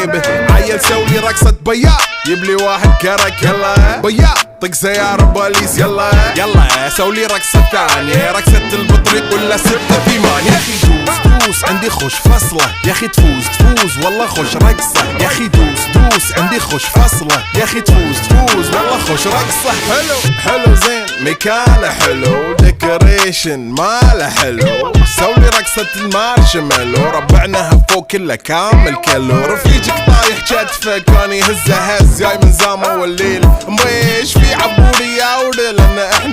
به. عيل سولي رقصة بياع يبلي واحد كرك يلا بياع طق سيارة بوليس يلا يلا سولي رقصة ثانية رقصة البطريق ولا 6 8. يا اخي دوس عندي خوش فصلة يا اخي تفوز والله خوش رقصة يا اخي دوس عندي خوش فصلة يا اخي تفوز والله خوش رقصة. حلو زين مكانه حلو ديكوريشن ماله حلو سولي رقصة المارشميلو ربعناها فوق كله كامل كيلو. رفيجك طايح كتفه كان يهزه هز جاي من زامه والليل مبيش في عبوري يا ولد لان احنا